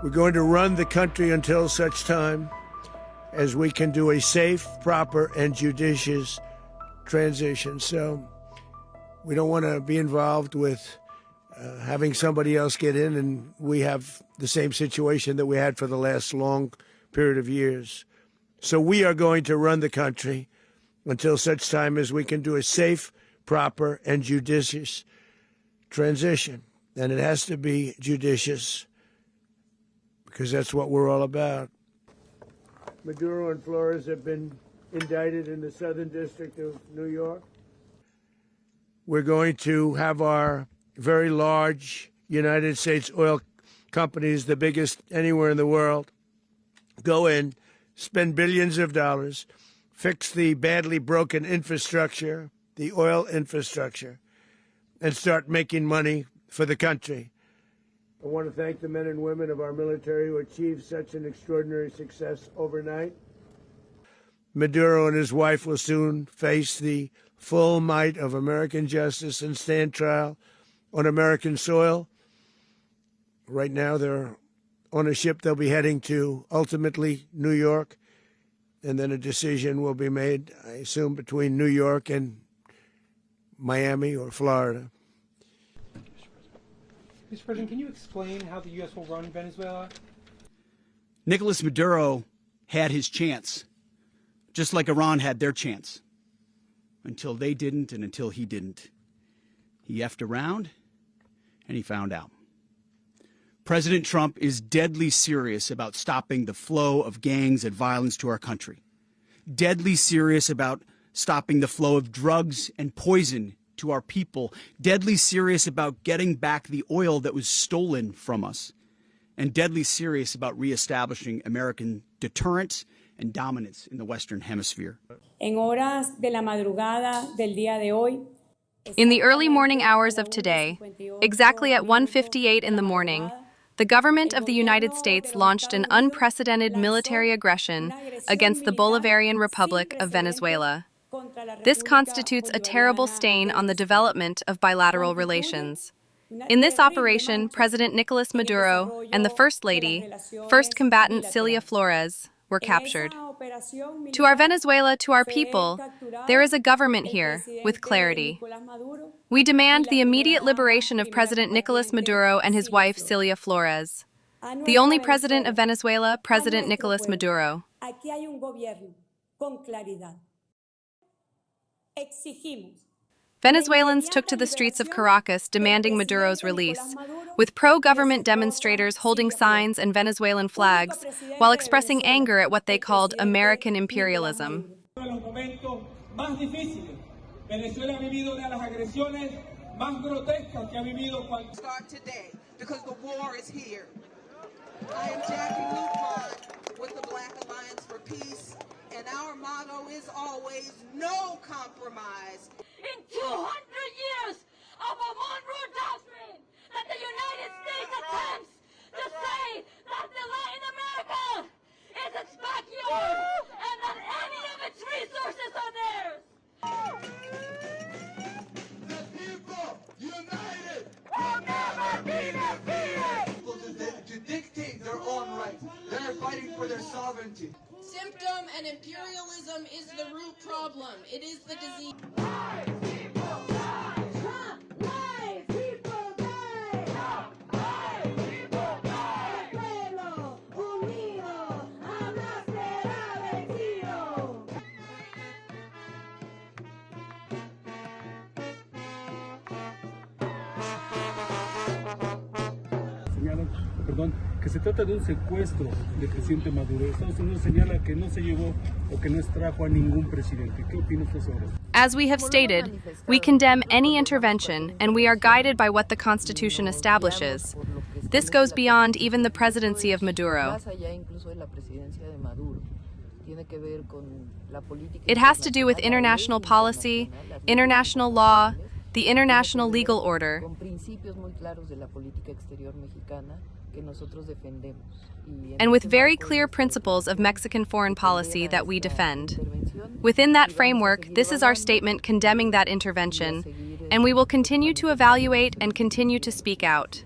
We're going to run the country until such time as we can do a safe, proper, and judicious transition. So we don't want to be involved with having somebody else get in, and we have the same situation that we had for the last long period of years. So we are going to run the country until such time as we can do a safe, proper, and judicious transition. And it has to be judicious because that's what we're all about. Maduro and Flores have been indicted in the Southern District of New York. We're going to have our very large United States oil companies, the biggest anywhere in the world, go in, spend billions of dollars, fix the badly broken infrastructure, the oil infrastructure, and start making money for the country. I want to thank the men and women of our military who achieved such an extraordinary success overnight. Maduro and his wife will soon face the full might of American justice and stand trial on American soil. Right now, they're on a ship they'll be heading to, ultimately, New York, and then a decision will be made, I assume, between New York and Miami or Florida. Mr. President, can you explain how the U.S. will run Venezuela? Nicolás Maduro had his chance, just like Iran had their chance, until they didn't and until he didn't. He effed around, and he found out. President Trump is deadly serious about stopping the flow of gangs and violence to our country, deadly serious about stopping the flow of drugs and poison to our people, deadly serious about getting back the oil that was stolen from us, and deadly serious about reestablishing American deterrence and dominance in the Western Hemisphere. En horas de la madrugada del día de hoy, in the early morning hours of today, exactly at 1:58 in the morning, the government of the United States launched an unprecedented military aggression against the Bolivarian Republic of Venezuela. This constitutes a terrible stain on the development of bilateral relations. In this operation, President Nicolás Maduro and the First Lady, First Combatant Cilia Flores, were captured. To our Venezuela, to our people, there is a government here with clarity. We demand the immediate liberation of President Nicolás Maduro and his wife Cilia Flores. The only president of Venezuela, President Nicolás Maduro. Venezuelans took to the streets of Caracas demanding Maduro's release, with pro-government demonstrators holding signs and Venezuelan flags while expressing anger at what they called American imperialism. Start today because the war is here. I am Jackie Lupon with the Black Alliance for Peace, and our motto is always no compromise. In 200 years of a Monroe Doctrine that the United States attempts to say that the Latin America is its backyard and that any of its resources are theirs. The people united will never be defeated. People to dictate their own rights. They're fighting for their sovereignty. Symptom and imperialism is the root problem. It is the disease. Que se trata de un secuestro del presidente Maduro. Estados Unidos señala que no se llevó o que no extrajo a ningún presidente. ¿Qué opina usted sobre eso? As we have stated, we condemn any intervention and we are guided by what the Constitution establishes. This goes beyond even the presidency of Maduro. It has to do with international policy, international law, the international legal order. And with very clear principles of Mexican foreign policy that we defend. Within that framework, this is our statement condemning that intervention, and we will continue to evaluate and continue to speak out.